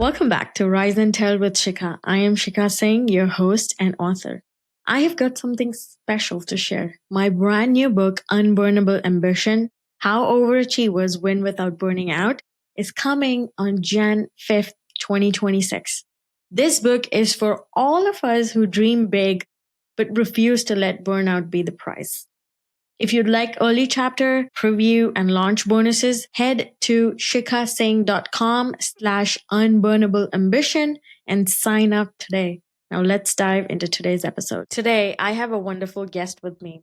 Welcome back to Rise and Tell with Shikha. I am Shikha Singh, your host and author. I have got something special to share. My brand new book, Unburnable Ambition: How Overachievers Win Without Burning Out, is coming on Jan 5th, 2026. This book is for all of us who dream big but refuse to let burnout be the price. If you'd like early chapter, preview, and launch bonuses, head to shikhasingh.com/unburnable ambition and sign up today. Now let's dive into today's episode. Today, I have a wonderful guest with me,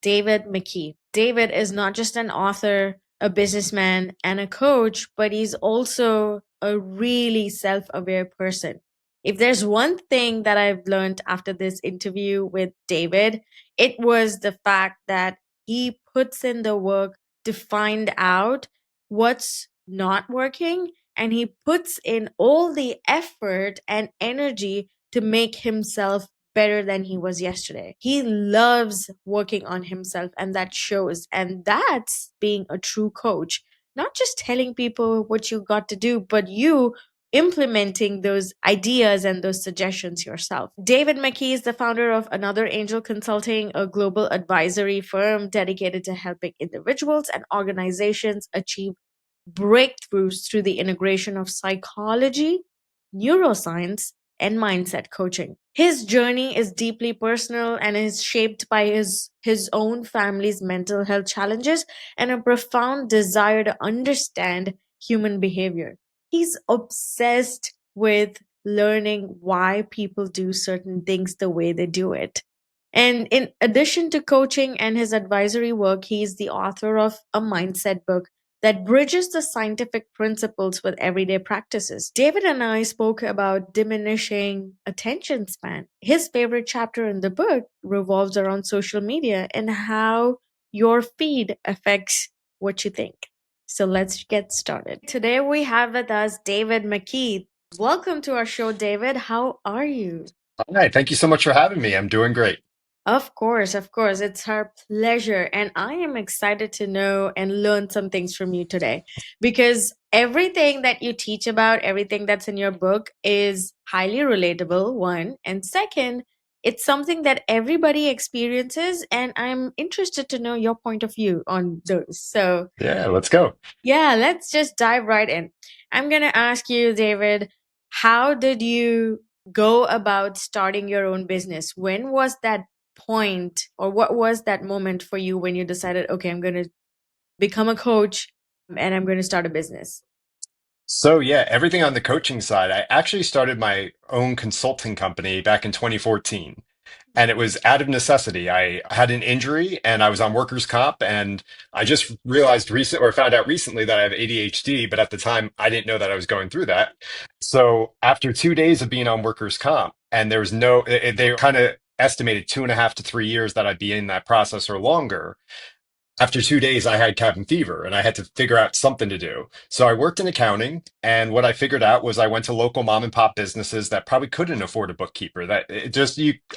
David McKee. David is not just an author, a businessman, and a coach, but he's also a really self-aware person. If there's one thing that I've learned after this interview with David, it was the fact that he puts in the work to find out what's not working, and he puts in all the effort and energy to make himself better than he was yesterday. He loves working on himself, and that shows. And that's being a true coach, not just telling people what you got to do, but you implementing those ideas and those suggestions yourself. David McKee is the founder of Another Angel Consulting, a global advisory firm dedicated to helping individuals and organizations achieve breakthroughs through the integration of psychology, neuroscience, and mindset coaching. His journey is deeply personal and is shaped by his own family's mental health challenges and a profound desire to understand human behavior. He's obsessed with learning why people do certain things the way they do it. And in addition to coaching and his advisory work, he's the author of a mindset book that bridges the scientific principles with everyday practices. David and I spoke about diminishing attention span. His favorite chapter in the book revolves around social media and how your feed affects what you think. So let's get started. Today we have with us David McKee. Welcome to our show, David. How are you? All right. Thank you so much for having me. I'm doing great. Of course, of course. It's our pleasure. And I am excited to know and learn some things from you today because everything that you teach about, everything that's in your book is highly relatable, one. And second, it's something that everybody experiences. And I'm interested to know your point of view on those. So, Yeah, let's go. yeah, let's just dive right in. I'm going to ask you, David, how did you go about starting your own business? When was that point, or what was that moment for you when you decided, okay, I'm going to become a coach and I'm going to start a business? So, yeah, everything on the coaching side, I actually started my own consulting company back in 2014. And it was out of necessity. I had an injury and I was on workers' comp. And I just realized or found out recently that I have ADHD. But at the time, I didn't know that I was going through that. So, after 2 days of being on workers' comp, and there was they kind of estimated 2.5 to 3 years that I'd be in that process or longer. After 2 days, I had cabin fever and I had to figure out something to do. So I worked in accounting. And what I figured out was I went to local mom and pop businesses that probably couldn't afford a bookkeeper.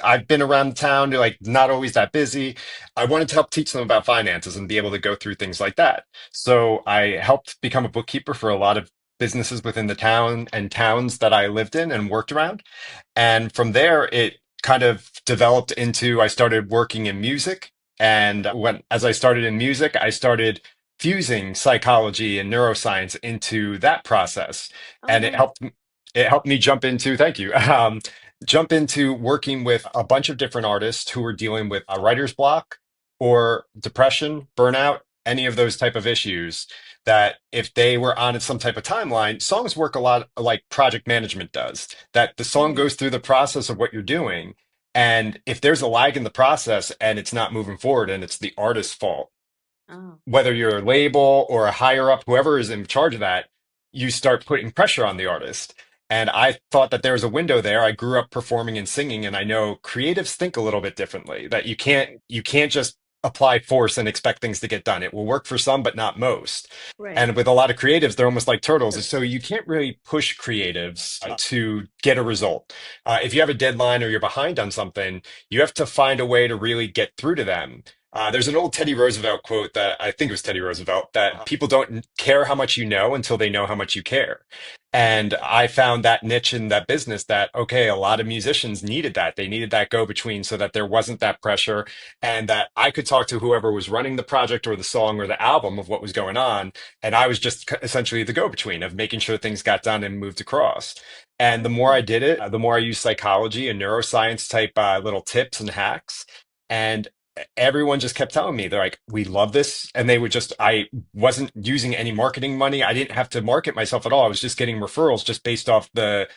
I've been around the town, like not always that busy. I wanted to help teach them about finances and be able to go through things like that. So I helped become a bookkeeper for a lot of businesses within the town and towns that I lived in and worked around. And from there, it kind of developed into I started working in music. And as I started in music, I started fusing psychology and neuroscience into that process. Oh, And nice. it helped me thank you, jump into working with a bunch of different artists who were dealing with a writer's block or depression, burnout, any of those type of issues that if they were on some type of timeline, songs work a lot like project management does, that the song Mm. goes through the process of what you're doing. And if there's a lag in the process and it's not moving forward and it's the artist's fault, Oh, whether you're a label or a higher up, whoever is in charge of that, you start putting pressure on the artist. And I thought that there was a window there. I grew up performing and singing, and I know creatives think a little bit differently, that you can't just apply force and expect things to get done. It will work for some, but not most. right. And with a lot of creatives, they're almost like turtles. So you can't really push creatives to get a result. If you have a deadline or you're behind on something, you have to find a way to really get through to them There's an old Teddy Roosevelt quote that I think it was Teddy Roosevelt that people don't care how much you know until they know how much you care. And I found that niche in that business that, okay, a lot of musicians needed that. They needed that go between so that there wasn't that pressure and that I could talk to whoever was running the project or the song or the album of what was going on. And I was just essentially the go between of making sure things got done and moved across. And the more I did it, the more I used psychology and neuroscience type little tips and hacks. And everyone just kept telling me, they're like, we love this. And they would just, I wasn't using any marketing money. I didn't have to market myself at all. I was just getting referrals just based off the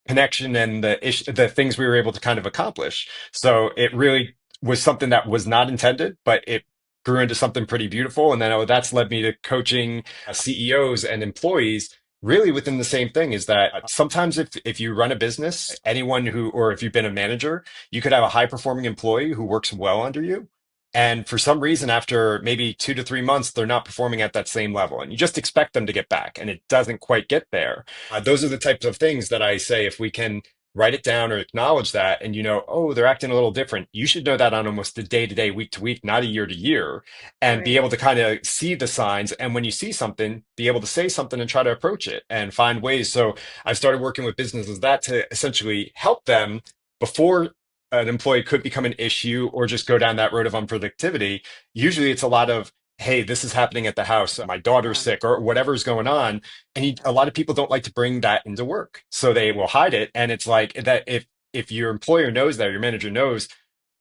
connection and the things we were able to kind of accomplish. So it really was something that was not intended, but it grew into something pretty beautiful. And then that's led me to coaching CEOs and employees really within the same thing is that sometimes if you run a business, anyone who, or if you've been a manager, you could have a high performing employee who works well under you. And for some reason, after maybe 2 to 3 months, they're not performing at that same level. And you just expect them to get back, and it doesn't quite get there. Those are the types of things that I say if we can write it down or acknowledge that, and you know, oh, they're acting a little different. You should know that on almost a day to day, week to week, not a year to year, and be Right. able to kind of see the signs. And when you see something, be able to say something and try to approach it and find ways. So I've started working with businesses that to essentially help them before an employee could become an issue or just go down that road of unproductivity. Usually it's a lot of, hey, this is happening at the house. My daughter's sick or whatever's going on. And a lot of people don't like to bring that into work. So they will hide it. And it's like that if your employer knows that, your manager knows,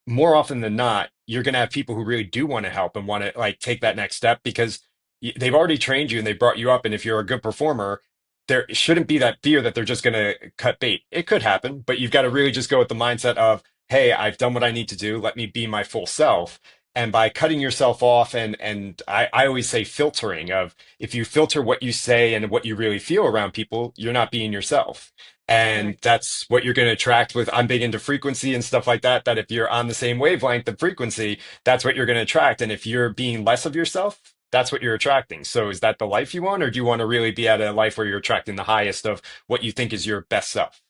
more often than not, you're going to have people who really do want to help and want to like take that next step because they've already trained you and they brought you up. And if you're a good performer, there shouldn't be that fear that they're just going to cut bait. It could happen, but you've got to really just go with the mindset of, hey, I've done what I need to do. Let me be my full self. And by cutting yourself off and I always say filtering of if you filter what you say and what you really feel around people, you're not being yourself. And Correct. that's what you're going to attract with, I'm big into frequency and stuff like that, that if you're on the same wavelength of frequency, that's what you're going to attract. And if you're being less of yourself, that's what you're attracting. So is that the life you want, or do you want to really be at a life where you're attracting the highest of what you think is your best self?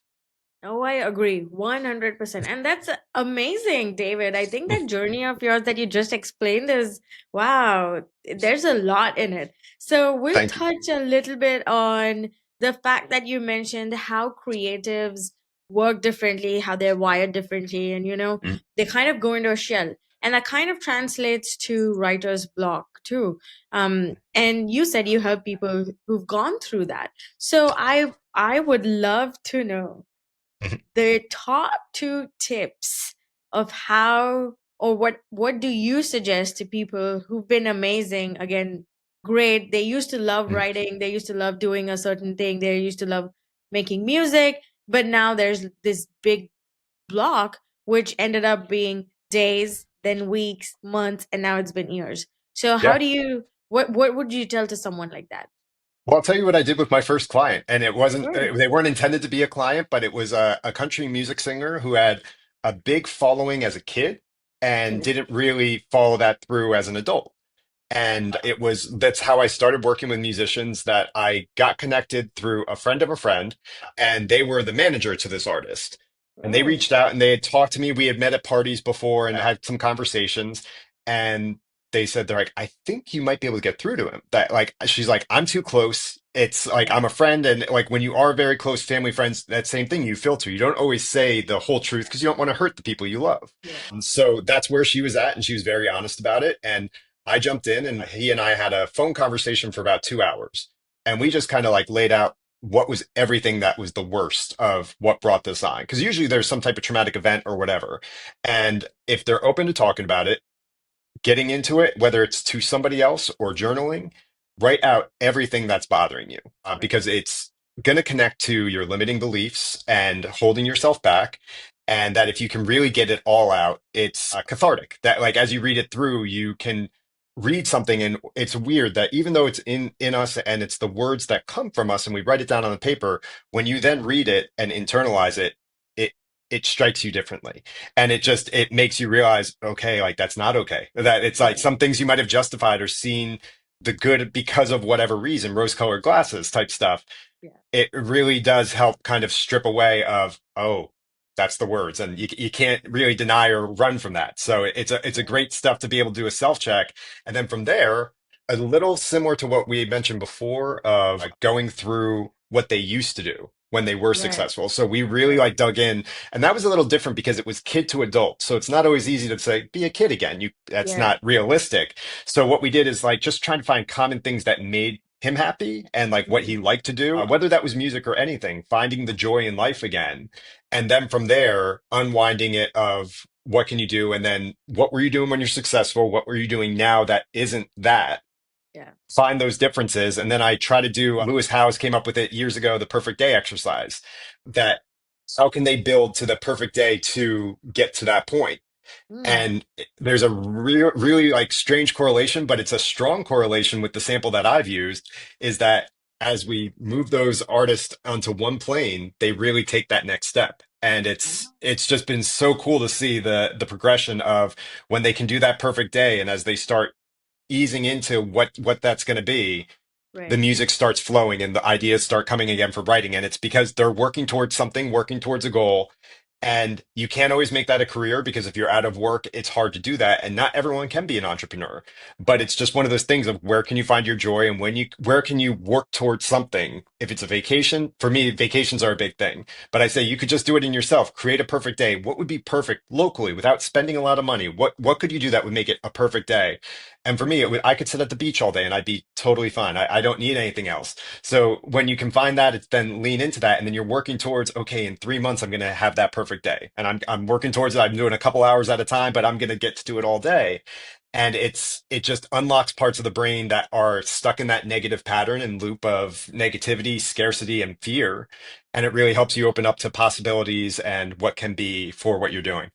Oh, I agree 100%. And that's amazing, David. I think that journey of yours that you just explained is wow, there's a lot in it. So we'll Thank you. touch a little bit on the fact that you mentioned how creatives work differently, how they're wired differently, and Mm, they kind of go into a shell. And that kind of translates to writer's block too. And you said you help people who've gone through that. So I would love to know mhm, the top two tips of how or what do you suggest to people who've been amazing, again, great, they used to love mm. writing, they used to love doing a certain thing, they used to love making music, but now there's this big block which ended up being days, then weeks, months, and now it's been years. So how Yeah. do you what would you tell to someone like that? Well, I'll tell you what I did with my first client. And it wasn't, Sure. they weren't intended to be a client, but it was a country music singer who had a big following as a kid and Okay. didn't really follow that through as an adult. And that's how I started working with musicians that I got connected through a friend of a friend, and they were the manager to this artist. And they Oh, reached out and they had talked to me. We had met at parties before and had some conversations. And they said, they're like, I think you might be able to get through to him. That like, she's like, I'm too close. It's like, I'm a friend. And like, when you are very close family friends, that same thing, you filter. You don't always say the whole truth because you don't want to hurt the people you love. yeah. And so that's where she was at. And she was very honest about it. And I jumped in and he and I had a phone conversation for about 2 hours. And we just kind of like laid out what was everything that was the worst of what brought this on. Because usually there's some type of traumatic event or whatever. And if they're open to talking about it, getting into it, whether it's to somebody else or journaling, write out everything that's bothering you Right. because it's going to connect to your limiting beliefs and holding yourself back. And that if you can really get it all out, it's cathartic. That, like, as you read it through, you can read something. And it's weird that even though it's in us and it's the words that come from us and we write it down on the paper, when you then read it and internalize it, it, it strikes you differently and it makes you realize, okay, like that's not okay, that it's like Right. some things you might have justified or seen the good because of whatever reason, rose colored glasses type stuff. Yeah. It really does help kind of strip away of, oh, That's the words, and you can't really deny or run from that. So it's a great stuff to be able to do a self check, and then from there, a little similar to what we mentioned before of going through what they used to do when they were Right. successful. So we really Right. like dug in, and that was a little different because it was kid to adult. So it's not always easy to say be a kid again. You That's Yeah. not realistic. So what we did is like just trying to find common things that made him happy and like what he Mm. liked to do, whether that was music or anything, finding the joy in life again. And then from there, unwinding it of what can you do? And then what were you doing when you're successful? What were you doing now that isn't that? Yeah. Find those differences. And then I try to do, Lewis Howes came up with it years ago, the perfect day exercise, that how can they build to the perfect day to get to that point? Mm. And there's a really like strange correlation, but it's a strong correlation with the sample that I've used is that as we move those artists onto one plane, they really take that next step. And it's just been so cool to see the progression of when they can do that perfect day and as they start easing into what that's going to be, the Right. music starts flowing and the ideas start coming again for writing. And it's because they're working towards something, working towards a goal. And you can't always make that a career because if you're out of work, it's hard to do that. And not everyone can be an entrepreneur. But Yeah. it's just one of those things of where can you find your joy and where can you work towards something? If it's a vacation, for me, vacations are a big thing. But I say you could just do it in yourself. Create a perfect day. What would be perfect locally without spending a lot of money? What could you do that would make it a perfect day? And for me, I could sit at the beach all day and I'd be totally fine. I don't need anything else. So when you can find that, it's then lean into that, and then you're working towards, okay, in 3 months, I'm going to have that perfect day, and I'm working towards it. I'm doing a couple hours at a time, but I'm going to get to do it all day. And it just unlocks parts of the brain that are stuck in that negative pattern and loop of negativity, scarcity, and fear. And it really helps you open up to possibilities and what can be for what you're doing.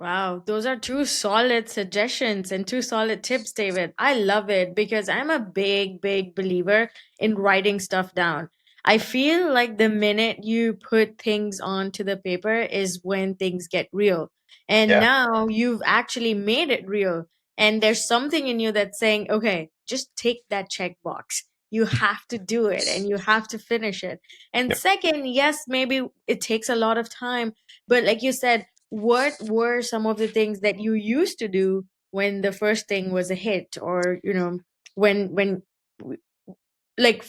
Wow, those are two solid suggestions and two solid tips, David. I love it because I'm a big, big believer in writing stuff down. I feel like the minute you put things onto the paper is when things get real. And Yeah. now you've actually made it real. And there's something in you that's saying, okay, just take that checkbox. You have to do it and you have to finish it. And Yep. second, yes, maybe it takes a lot of time, but like you said, what were some of the things that you used to do when the first thing was a hit, or when like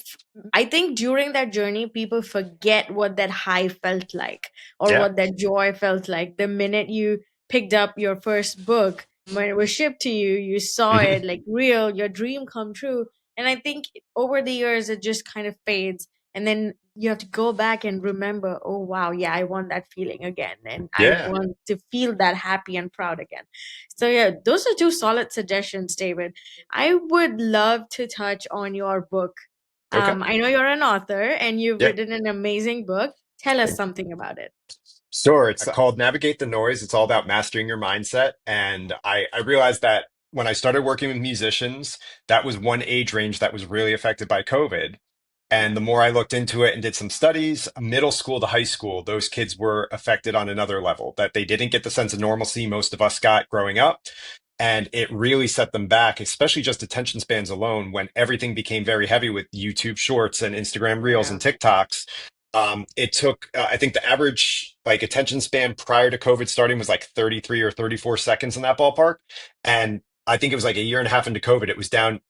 I think during that journey people forget what that high felt like or Yeah. what that joy felt like the minute you picked up your first book. When it was shipped to you, you saw Hmm. it like real, your dream come true. And I think over the years it just kind of fades, and then you have to go back and remember, oh wow, yeah, I want that feeling again, and I Yeah. want to feel that happy and proud again. So yeah, those are two solid suggestions, David. I would love to touch on your book. Okay. I know you're an author and you've Yeah. written an amazing book. Tell us something about it. Sure. It's called Navigate the Noise. It's all about mastering your mindset. And I realized that when I started working with musicians, that was one age range that was really affected by COVID. And Yeah. the more I looked into it and did some studies, middle school to high school, those kids were affected on another level, that they didn't get the sense of normalcy most of us got growing up. And it really set them back, especially just attention spans alone, when everything became very heavy with YouTube shorts and Instagram reels Yeah. and TikToks. It took, I think the average like attention span prior to COVID starting was like 33 or 34 seconds in that ballpark. And I think it was like a year and a half into COVID, it was down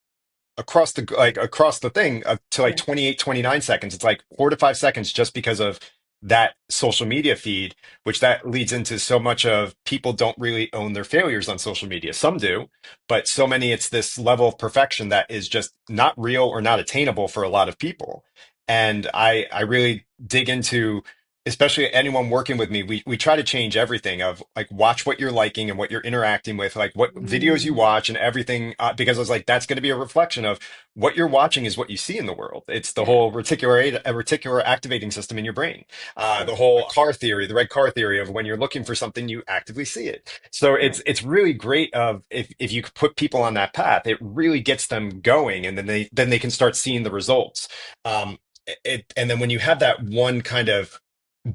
across the thing to like Yeah. 28, 29 seconds. It's like 4 to 5 seconds just because of that social media feed, which that leads into so much of people don't really own their failures on social media. Some do, but so many, it's this level of perfection that is just not real or not attainable for a lot of people. And I really dig into, especially anyone working with me, we try to change everything of like watch what you're liking and what you're interacting with, like what videos you Mm. watch and everything, because I was like, that's going to be a reflection of what you're watching is what you see in the world. It's the Yeah. whole reticular activating system in your brain, Yeah. the whole car theory, the red car theory of when you're looking for something, you actively see it. So Right. it's really great of if you could put people on that path, it really gets them going, and then they can start seeing the results. Um, and then when you have that one kind of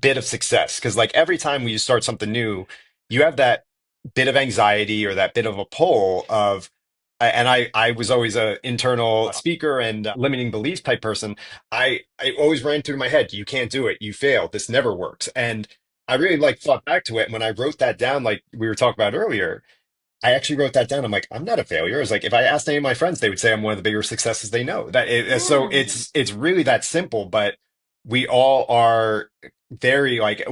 bit of success, because like every time when you start something new, you have that bit of anxiety or that bit of a pull of, and I was always a internal speaker and limiting belief type person. I always ran through my head, you can't do it, you failed, this never works. And I really like thought back to it. And when I wrote that down, like we were talking about earlier, I actually wrote that down. I'm like, I'm not a failure. I was like, if I asked any of my friends, they would say I'm one of the bigger successes they know. So Yeah, it's really that simple. But we all are very like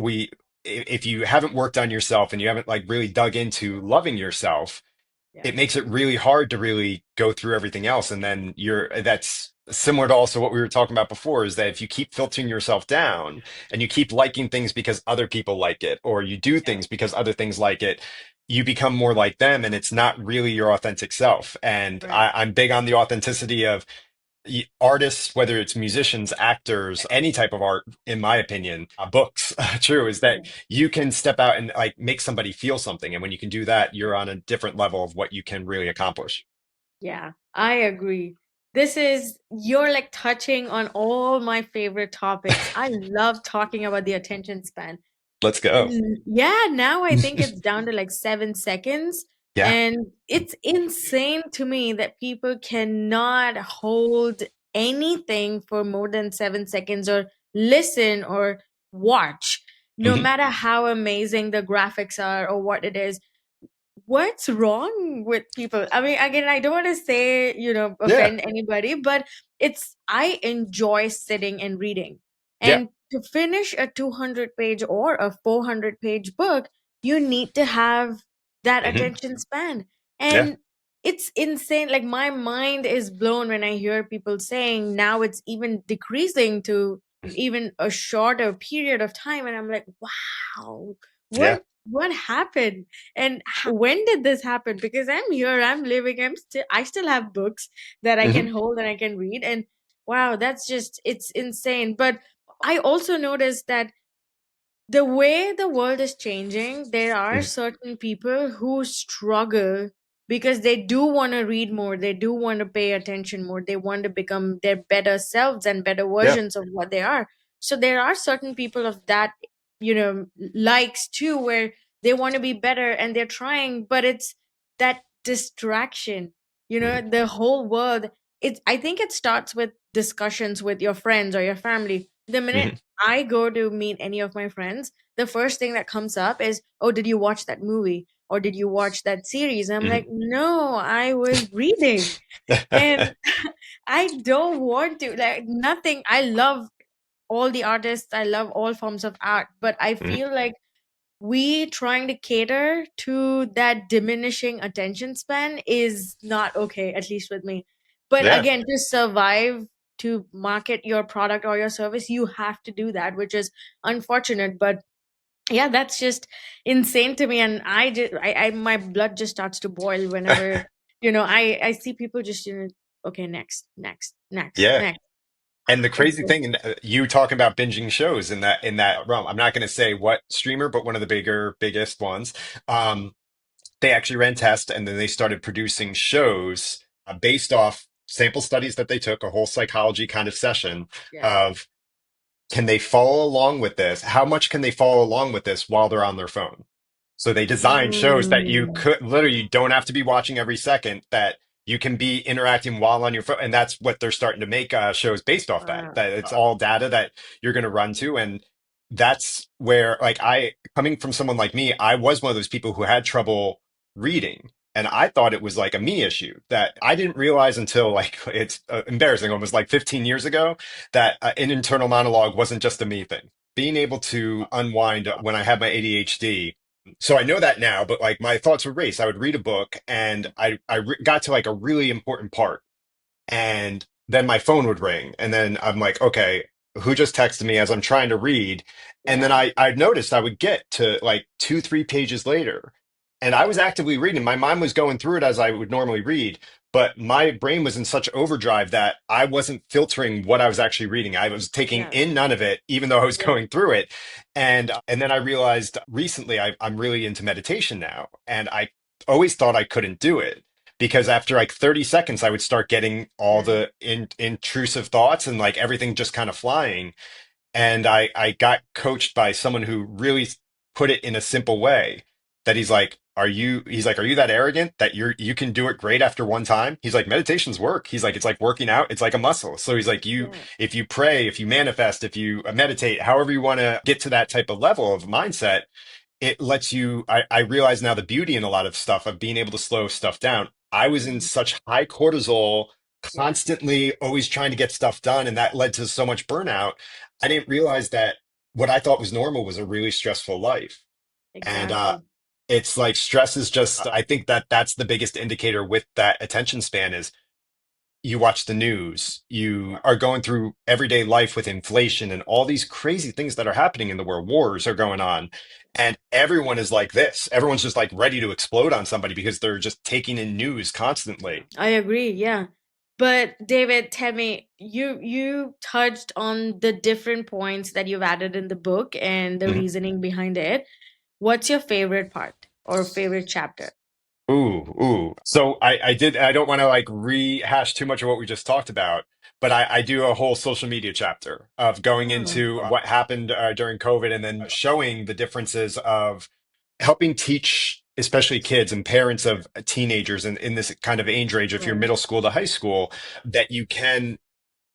if you haven't worked on yourself and you haven't like really dug into loving yourself, yeah, it makes it really hard to really go through everything else. And then that's similar to also what we were talking about before, is that if you keep filtering yourself down and you keep liking things because other people like it, or you do yeah, things because other things like it, you become more like them and it's not really your authentic self. And right. I'm big on the authenticity of artists, whether it's musicians, actors, any type of art, in my opinion, books, true, is that Yeah. you can step out and like make somebody feel something. And when you can do that, you're on a different level of what you can really accomplish. Yeah, I agree. You're like touching on all my favorite topics. I love talking about the attention span. Let's go. Yeah, now I think it's down to like 7 seconds. Yeah. And it's insane to me that people cannot hold anything for more than 7 seconds or listen or watch, no Hmm. matter how amazing the graphics are or what it is. What's wrong with people? I mean, again, I don't want to say, Yeah. offend anybody, but I enjoy sitting and reading. Yeah. And to finish a 200 page or a 400-page book, you need to have that Hmm. attention span. Yeah. And it's insane. Like, my mind is blown when I hear people saying now it's even decreasing to even a shorter period of time. And I'm like, wow, Yeah. what happened? And when did this happen? Because I'm here, I'm living, I still have books that I can Hmm. hold and I can read. And wow, it's insane. But I also noticed that the way the world is changing, there are Hmm. certain people who struggle because they do want to read more, they do want to pay attention more, they want to become their better selves and better Yeah. versions of what they are. So there are certain people of that, likes too, where they want to be better and they're trying, but it's that distraction, Hmm. the whole world. I think it starts with discussions with your friends or your family. The minute Hmm. I go to meet any of my friends, the first thing that comes up is, "Oh, did you watch that movie? Or did you watch that series?" And I'm Hmm. like, "No, I was reading." And I don't want to. Like, nothing. I love all the artists, I love all forms of art, but I Hmm. feel like we trying to cater to that diminishing attention span is not okay, at least with me. But Yeah. again, to survive, to market your product or your service, you have to do that, which is unfortunate. But yeah, that's just insane to me. And my blood just starts to boil whenever, I see people just, okay, next, next, next, Yeah. next. And the It's crazy just, thing, and you talking about binging shows in that realm. I'm not going to say what streamer, but one of the biggest ones. Um, they actually ran tests, and then they started producing shows based off sample studies that they took, a whole psychology kind of session yeah. of can they follow along with this? How much can they follow along with this while they're on their phone? So they designed shows that you Mm, could literally you don't have to be watching every second, that you can be interacting while on your phone. And that's what they're starting to make shows based off that. wow. That it's all data that you're going to run to. And that's where, like, coming from someone like me, I was one of those people who had trouble reading. And I thought it was like a me issue that I didn't realize until like it's embarrassing, almost like 15 years ago, that an internal monologue wasn't just a me thing. Being able to unwind when I had my ADHD, so I know that now, but like my thoughts would race. I would read a book and got to like a really important part, and then my phone would ring, and then I'm like, okay, who just texted me as I'm trying to read? And then Yeah. I noticed I would get to like 2, 3 pages later, and I was actively reading. My mind was going through it as I would normally read, but my brain was in such overdrive that I wasn't filtering what I was actually reading. I was taking Yeah. in none of it, even though I was Yeah. going through it. And then I realized recently I'm really into meditation now, and I always thought I couldn't do it because after like 30 seconds I would start getting all Yeah. the intrusive thoughts and like everything just kind of flying. And I got coached by someone who really put it in a simple way. that he's like, are you that arrogant that you can do it great after one time? He's like, meditation's work. He's like, it's like working out. It's like a muscle. So he's like, Yeah. if you pray, if you manifest, if you meditate, however you want to get to that type of level of mindset, it lets you, I realize now the beauty in a lot of stuff of being able to slow stuff down. I was in Mhm. such high cortisol, constantly always trying to get stuff done, and that led to so much burnout. I didn't realize that what I thought was normal was a really stressful life. And Exactly. it's like stress is just, I think that that's the biggest indicator with that attention span is you watch the news, you are going through everyday life with inflation and all these crazy things that are happening in the world. Wars are going on, and everyone is like this. Everyone's just like ready to explode on somebody because they're just taking in news constantly. I agree, yeah. But David, tell me, you touched on the different points that you've added in the book and the Mhm. reasoning behind it. What's your favorite part or favorite chapter? Ooh. So I don't want to like rehash too much of what we just talked about, but I do a whole social media chapter of going Oh, into what happened during COVID and then showing the differences of helping teach, especially kids and parents of teenagers in this kind of age range, if you're right. middle school to high school, that you can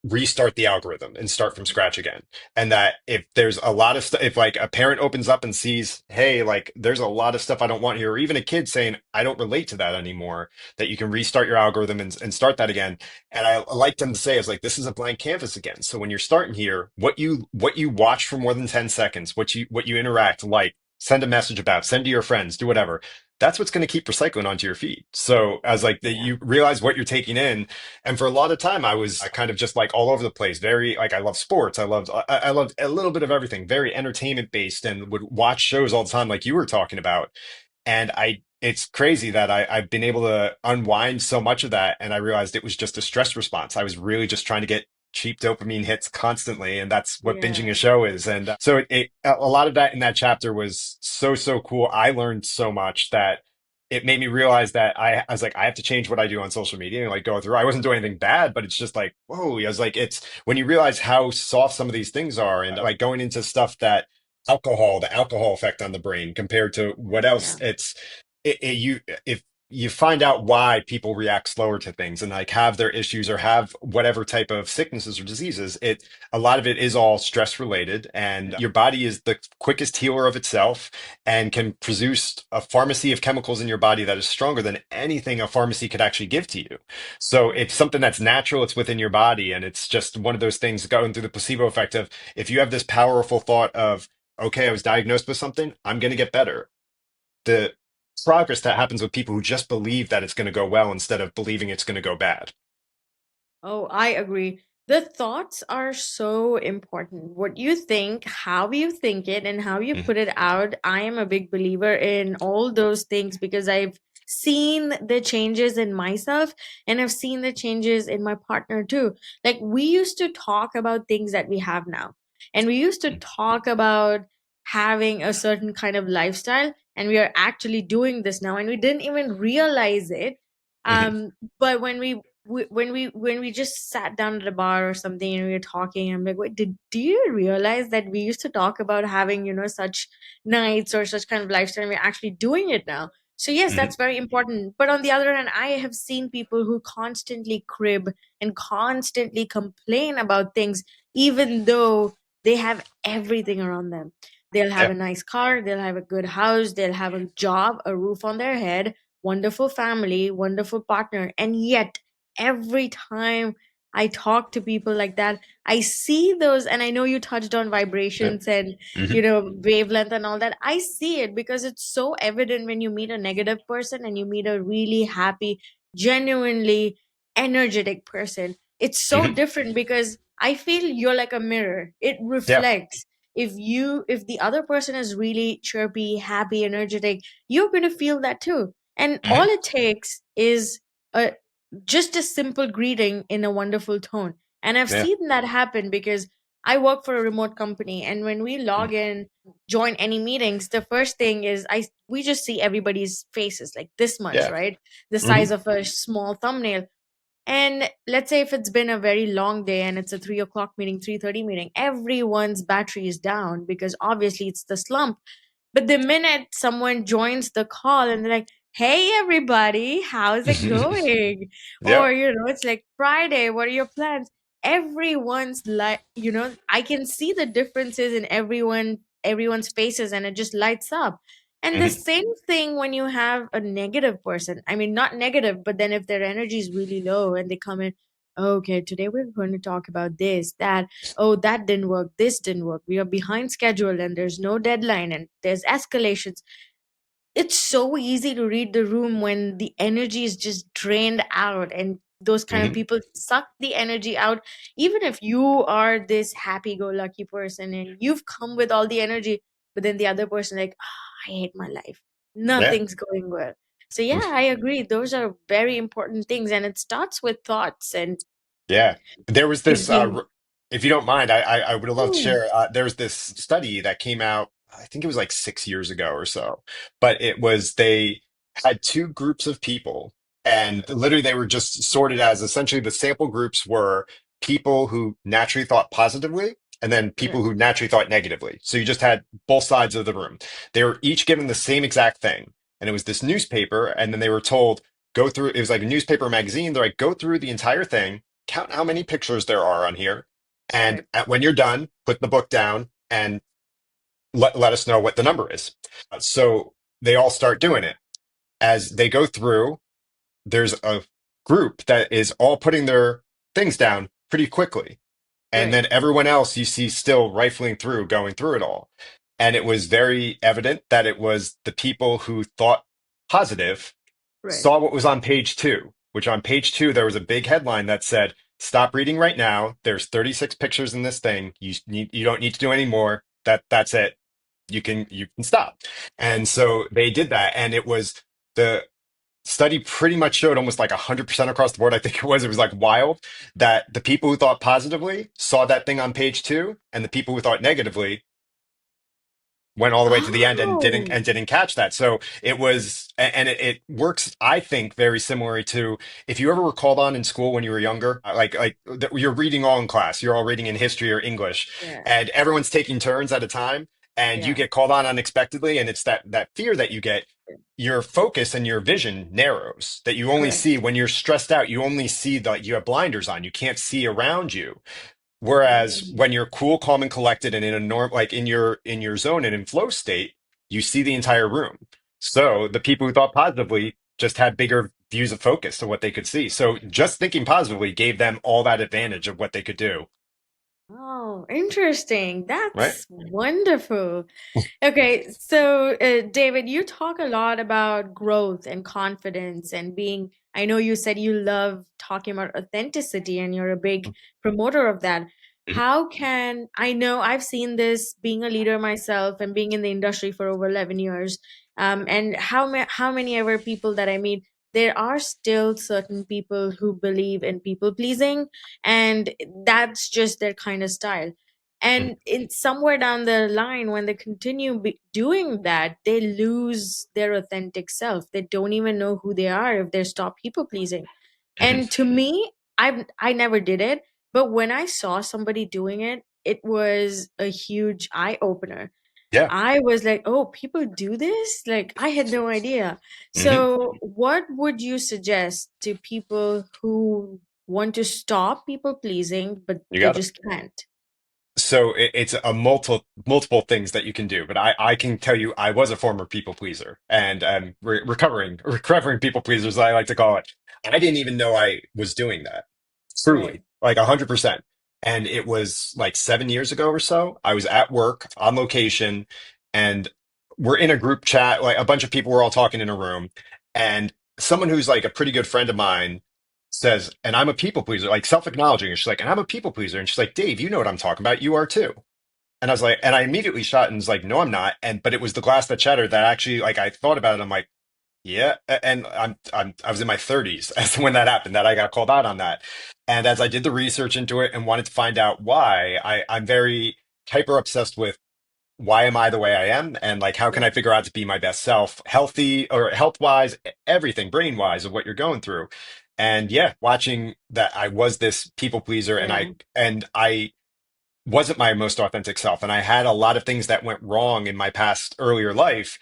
restart the algorithm and start from scratch again. And that if there's a lot of stuff, if like a parent opens up and sees, hey, like there's a lot of stuff I don't want here, or even a kid saying, I don't relate to that anymore, that you can restart your algorithm and start that again. And I like them to say, is like, this is a blank canvas again. So when you're starting here, what you watch for more than 10 seconds, what you interact, like, send a message about, send to your friends, do whatever. That's what's going to keep recycling onto your feed. So as like that, Yeah. you realize what you're taking in, and for a lot of time, I was kind of just like all over the place. Very like I love sports. I loved a little bit of everything. Very entertainment based, and would watch shows all the time, like you were talking about. And it's crazy that I've been able to unwind so much of that, and I realized it was just a stress response. I was really just trying to get cheap dopamine hits constantly, and that's what binging a Yeah. show is. And so a lot of that in that chapter was so cool. I learned so much that it made me realize that I was like, I have to change what I do on social media and like go through. I wasn't doing anything bad, but it's just like, whoa. I was like, it's when you realize how soft some of these things are, and like going into stuff that the alcohol effect on the brain compared to what else. Yeah. You if you find out why people react slower to things and like have their issues or have whatever type of sicknesses or diseases, it a lot of it is all stress related, and your body is the quickest healer of itself and can produce a pharmacy of chemicals in your body that is stronger than anything a pharmacy could actually give to you. So it's Right. something that's natural, it's within your body, and it's just one of those things going through the placebo effect of if you have this powerful thought of, okay, I was diagnosed with something, I'm going to get better. The progress that happens with people who just believe that it's going to go well instead of believing it's going to go bad. Oh, I agree. The thoughts are so important. What you think, how you think it, and how you Mhm, put it out. I am a big believer in all those things because I've seen the changes in myself and I've seen the changes in my partner too. Like, we used to talk about things that we have now, and we used to talk about having a certain kind of lifestyle, and we are actually doing this now, and we didn't even realize it. mhm, But when we just sat down at a bar or something and we were talking, I'm like, wait, do you realize that we used to talk about having, such nights or such kind of lifestyle, and we're actually doing it now? So yes, mhm, that's very important. But on the other hand, I have seen people who constantly crib and constantly complain about things, even though they have everything around them. They'll have yeah, a nice car, they'll have a good house, they'll have a job, a roof on their head, wonderful family, wonderful partner. And yet, every time I talk to people like that, I see those, and I know you touched on yeah, vibrations and, mhm, wavelength and all that. I see it because it's so evident when you meet a negative person and you meet a really happy, genuinely energetic person. It's so mhm, different because I feel you're like a mirror. It yeah, reflects. If the other person is really chirpy, happy, energetic, you're going to feel that too. And all mhm, it takes is a just a simple greeting in a wonderful tone. And I've yeah, seen that happen because I work for a remote company, and when we mhm, log in, join any meetings, the first thing is I we just see everybody's faces like this much, yeah, right? The size mhm, of a small thumbnail. And let's say if it's been a very long day and it's a 3 o'clock meeting, 3:30 meeting, everyone's battery is down because obviously it's the slump. But the minute someone joins the call and they're like, hey, everybody, how's it going? Or, Yep. it's like Friday, what are your plans? Everyone's like, I can see the differences in everyone's faces, and it just lights up. And the Hmm. same thing when you have a negative person. I mean, not negative, but then if their energy is really low and they come in, okay, today we're going to talk about this, that, oh, that didn't work, this didn't work, we are behind schedule, and there's no deadline, and there's escalations. It's so easy to read the room when the energy is just drained out, and those kind of Hmm. people suck the energy out. Even if you are this happy-go-lucky person and you've come with all the energy, but then the other person like, I hate my life, Yeah. nothing's going well. So yeah, I agree, those are very important things, and it starts with thoughts and Yeah, there was this. thinking. If you don't mind, I would have loved to Ooh, share. There's this study that came out. I think it was like 6 years ago or so, but it was they had two groups of people, and literally they were just sorted as essentially the sample groups were people who naturally thought positively, and then right, people who naturally thought negatively. So you just had both sides of the room. They were each given the same exact thing, and it was this newspaper, and then they were told go through. It was like a newspaper magazine. They're like go through the entire thing, count how many pictures there are on here, and right, when you're done, put the book down and let us know what the number is. So they all start doing it. As they go through, there's a group that is all putting their things down pretty quickly. And right, then everyone else you see still rifling through, going through it all. And it was very evident that it was the people who thought positive right. saw what was on page two, which on page two, there was a big headline that said, stop reading right now. There's 36 pictures in this thing. You don't need to do any more. That's it. You can stop. And so they did that. And it was the study pretty much showed almost like 100% across the board. I think it was like wild that the people who thought positively saw that thing on page two, and the people who thought negatively went all the way to the end and didn't Oh, catch that. So it was, and it works, I think, very similarly to if you ever were called on in school when you were younger, you're reading all in class, you're all reading in history or English, yeah, and everyone's taking turns at a time, and you yeah, get called on unexpectedly, and it's that fear that you get. Your focus and your vision narrows. That you only see correct. when you're stressed out. You only see that you have blinders on. You can't see around you. Whereas Mm. when you're cool, calm, and collected, and in a norm, like in your zone and in flow state, you see the entire room. So the people who thought positively just had bigger views of focus to what they could see. So just thinking positively gave them all that advantage of what they could do. Oh, interesting. Right? That's wonderful. Okay, so David, you talk a lot about growth and confidence and being. I know you said you love talking about authenticity and you're a big promoter of that. How can I know I've seen this being a leader myself and being in the industry for over 11 years? And how many ever people that I meet, there are still certain people who believe in people pleasing, and that's just their kind of style. And in somewhere down the line, when they continue doing that, they lose their authentic self. They don't even know who they are if they stop people pleasing. And to me, I never did it, but when I saw somebody doing it, it was a huge eye opener. Yeah. I was like, oh, people do this? Like, I had no idea. Hmm. So, what would you suggest to people who want to stop people pleasing, but You they got it. just can't? So it's a multiple things that you can do, but I can tell you I was a former people pleaser and recovering people pleaser, as I like to call it. I didn't even know I was doing that. Right. Truly, like 100%. And it was like 7 years ago or so. I was at work on location, and we're in a group chat. Like a bunch of people were all talking in a room, and someone who's like a pretty good friend of mine says, and I'm a people pleaser, like self-acknowledging. And she's like, and I'm a people pleaser. And she's like, Dave, you know what I'm talking about. You are too. And I was like, and I immediately shot and was like, no, I'm not. But it was the glass that shattered that actually, like, I thought about it. I'm like, yeah. And I was in my 30s as to when that happened, that I got called out on that. And as I did the research into it and wanted to find out why, I'm very hyper obsessed with why am I the way I am? And like, how can Right. I figure out to be my best self, healthy or health wise, everything, brain wise of what you're going through. And yeah, watching that I was this people pleaser, and Yeah. I wasn't my most authentic self. And I had a lot of things that went wrong in my past earlier life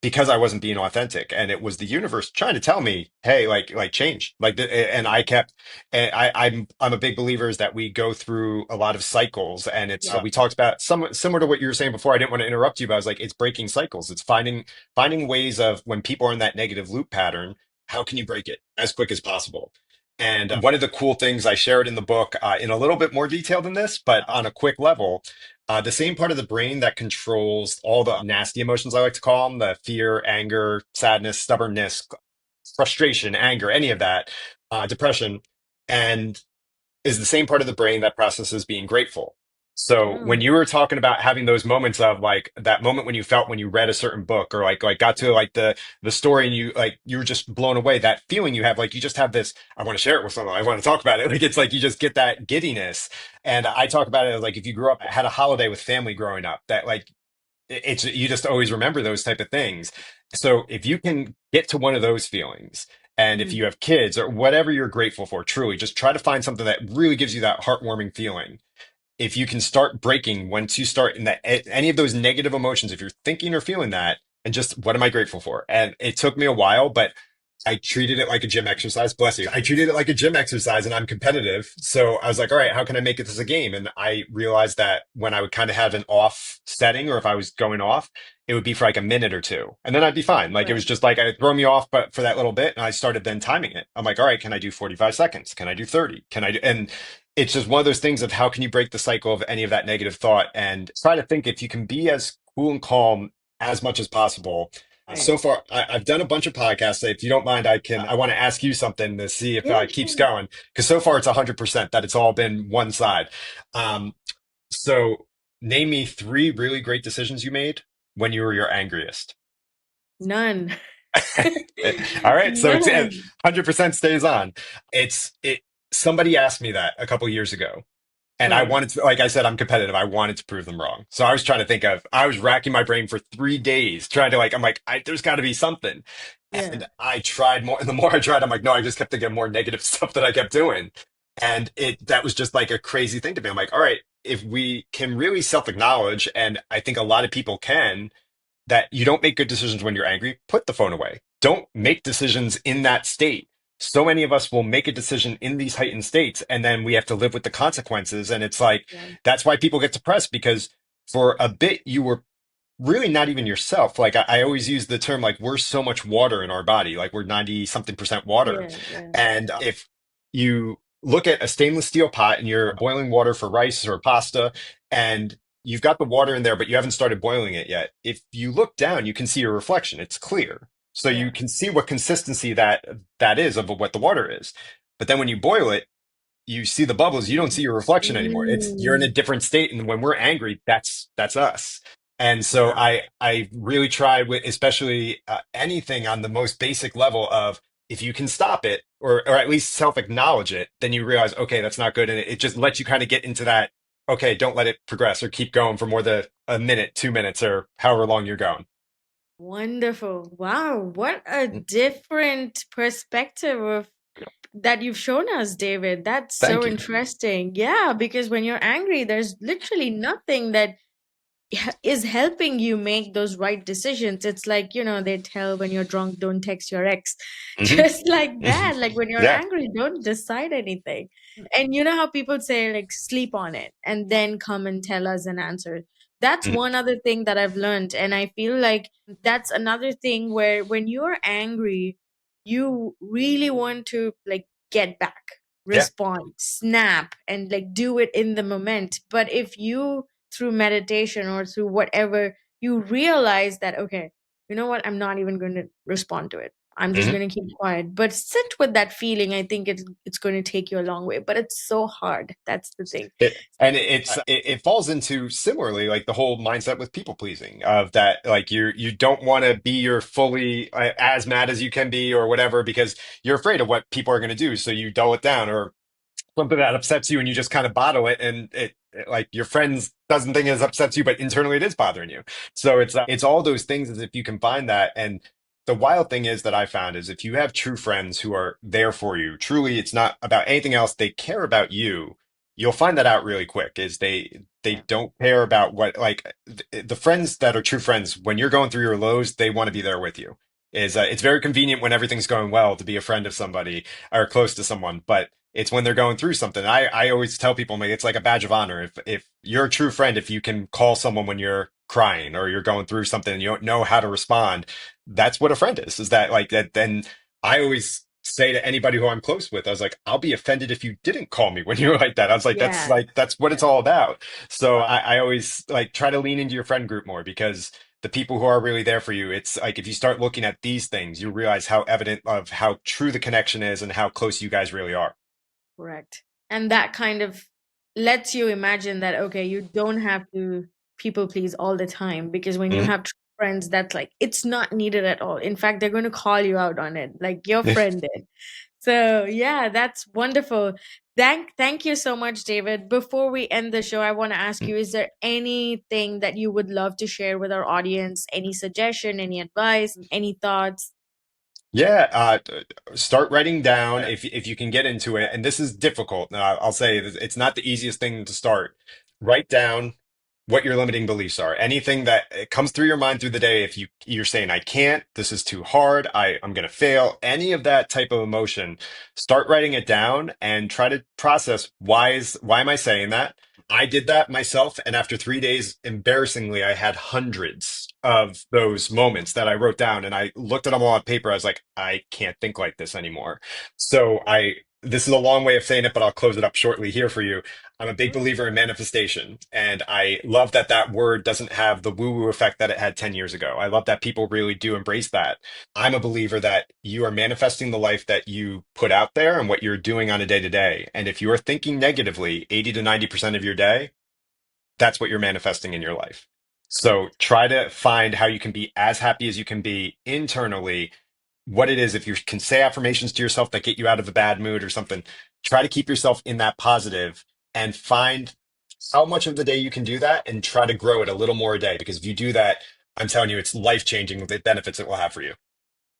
because I wasn't being authentic, and it was the universe trying to tell me, "Hey, like change." And I kept, and I'm a big believer is that we go through a lot of cycles, and it's Yeah. we talked about somewhat similar to what you were saying before. I didn't want to interrupt you, but I was like, it's breaking cycles. It's finding ways of when people are in that negative loop pattern, how can you break it as quick as possible? And one of the cool things I shared in the book, in a little bit more detail than this, but on a quick level, the same part of the brain that controls all the nasty emotions, I like to call them, the fear, anger, sadness, stubbornness, frustration, anger, any of that, depression, and is the same part of the brain that processes being grateful. So Yeah. when you were talking about having those moments of like that moment when you felt when you read a certain book or like got to like the story and you were just blown away, that feeling you have, like you just have this, I want to share it with someone, I want to talk about it. Like it's like you just get that giddiness. And I talk about it as like if you grew up, had a holiday with family growing up, that like it's you just always remember those type of things. So if you can get to one of those feelings, and if Mhm. you have kids or whatever you're grateful for, truly just try to find something that really gives you that heartwarming feeling. If you can start breaking once you start in that any of those negative emotions, if you're thinking or feeling that, and just what am I grateful for? And it took me a while, but I treated it like a gym exercise. Bless you. I treated it like a gym exercise, and I'm competitive. So I was like, all right, how can I make it this a game? And I realized that when I would kind of have an off setting, or if I was going off, it would be for like a minute or two. And then I'd be fine. Like it was Right. just like I'd throw me off, but for that little bit. And I started then timing it. I'm like, all right, can I do 45 seconds? Can I do 30? Can I do, and it's just one of those things of how can you break the cycle of any of that negative thought and try to think if you can be as cool and calm as much as possible. Right. So far, I've done a bunch of podcasts. If you don't mind, I want to ask you something to see if Yeah, it keeps sure. going. Because so far, it's 100% that it's all been one side. Um, so, name me three really great decisions you made when you were your angriest. None. All right, so it's None. 100% stays on. It. Somebody asked me that a couple years ago, and I Right. wanted to, like I said, I'm competitive. I wanted to prove them wrong. So I was trying to think of, I was racking my brain for 3 days trying to like, I'm like, there's got to be something. Yeah. And I tried more. And the more I tried, I'm like, no, I just kept thinking of more negative stuff that I kept doing. And that was just like a crazy thing to me. I'm like, all right, if we can really self acknowledge, and I think a lot of people can, that you don't make good decisions when you're angry, put the phone away. Don't make decisions in that state. So many of us will make a decision in these heightened states, and then we have to live with the consequences. And it's like, Yeah. that's why people get depressed because for a bit you were really not even yourself. Like I always use the term, like we're so much water in our body, like we're 90 something percent water. Yeah. Yeah. And if you look at a stainless steel pot and you're boiling water for rice or pasta, and you've got the water in there, but you haven't started boiling it yet. If you look down, you can see your reflection. It's clear. So you Yeah. can see what consistency that is of what the water is. But then when you boil it, you see the bubbles, you don't see your reflection anymore. It's you're in a Mm. different state. And when we're angry, that's us. And so Wow. I really tried with especially anything on the most basic level of if you can stop it or at least self acknowledge it, then you realize, okay, that's not good. And it just lets you kind of get into that, okay, don't let it progress or keep going for more than a minute, 2 minutes, or however long you're going. Wonderful. Wow. What a Mm, different perspective of that you've shown us, David. That's so thank you. interesting. Yeah, because when you're angry, there's literally nothing that is helping you make those right decisions. It's like, they tell when you're drunk, don't text your ex. Hmm. Just like that. Like when you're Yeah. angry, don't decide anything. And you know how people say, like, sleep on it and then come and tell us an answer. That's Mhm. one other thing that I've learned. And I feel like that's another thing where when you're angry, you really want to like get back, Yeah. respond, snap, and like do it in the moment. But if you through meditation or through whatever, you realize that, okay, you know what? I'm not even going to respond to it. I'm just Mhm. going to keep quiet. But sit with that feeling. I think it's going to take you a long way. But it's so hard. That's the thing. It falls into similarly like the whole mindset with people pleasing of that like you don't want to be your fully as mad as you can be or whatever because you're afraid of what people are going to do, so you dull it down or something that upsets you and you just kind of bottle it, and like your friends doesn't think it upsets you but internally it is bothering you. So it's all those things as if you can find that. And the wild thing is that I found is if you have true friends who are there for you truly, it's not about anything else, they care about you. you'll find that out really quick is they Yeah. don't care about what like the friends that are true friends when you're going through your lows, they want to be there with you. Is it's very convenient when everything's going well to be a friend of somebody or close to someone, but it's when they're going through something. I always tell people like, it's like a badge of honor. If you're a true friend, if you can call someone when you're crying or you're going through something and you don't know how to respond, that's what a friend is that like that then I always say to anybody who I'm close with, I was like, I'll be offended if you didn't call me when you were like that. I was Yeah. like, that's what Yeah. it's all about. So I always like try to lean into your friend group more because the people who are really there for you, it's like if you start looking at these things, you realize how evident of how true the connection is and how close you guys really are. Correct. And that kind of lets you imagine that, okay, you don't have to people please all the time because when you Mhm. have true friends, that's like, it's not needed at all. In fact, they're going to call you out on it, like your friend did. So, yeah, that's wonderful. Thank you so much, David. Before we end the show, I want to ask you, is there anything that you would love to share with our audience? Any suggestion, any advice, any thoughts? Yeah, start writing down if you can get into it. And this is difficult. I'll say it's not the easiest thing to start. Write down what your limiting beliefs are. Anything that it comes through your mind through the day. If you're saying I can't, this is too hard, I'm gonna fail. Any of that type of emotion, start writing it down and try to process why am I saying that? I did that myself, and after 3 days, embarrassingly, I had hundreds of those moments that I wrote down, and I looked at them all on paper. I was like, I can't think like this anymore. So this is a long way of saying it, but I'll close it up shortly here for you. I'm a big believer in manifestation, and I love that that word doesn't have the woo-woo effect that it had 10 years ago. I love that people really do embrace that. I'm a believer that you are manifesting the life that you put out there and what you're doing on a day to day. And if you're thinking negatively 80 to 90% of your day, that's what you're manifesting in your life. So Correct. try to find how you can be as happy as you can be internally. What it is, if you can say affirmations to yourself that get you out of a bad mood or something, try to keep yourself in that positive and find how much of the day you can do that and try to grow it a little more a day. Because if you do that, I'm telling you, it's life changing the benefits it will have for you.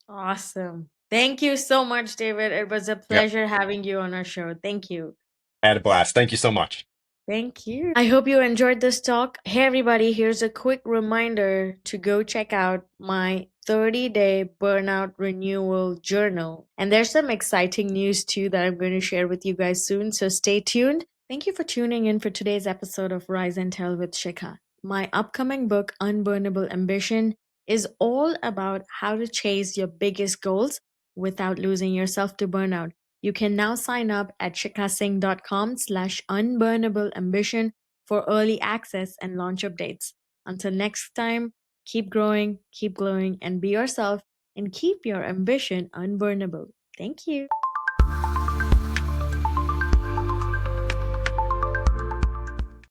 Awesome. Thank you so much, David. It was a Yep. pleasure having you on our show. Thank you. I had a blast. Thank you so much. Thank you. I hope you enjoyed this talk. Hey, everybody, here's a quick reminder to go check out my 30-day burnout renewal journal. And there's some exciting news too that I'm going to share with you guys soon. So stay tuned. Thank you for tuning in for today's episode of Rise and Tell with Sheekha. My upcoming book, Unburnable Ambition, is all about how to chase your biggest goals without losing yourself to burnout. You can now sign up at shikasingh.com/unburnable ambition for early access and launch updates. Until next time, keep growing, keep glowing, and be yourself, and keep your ambition unburnable. Thank you.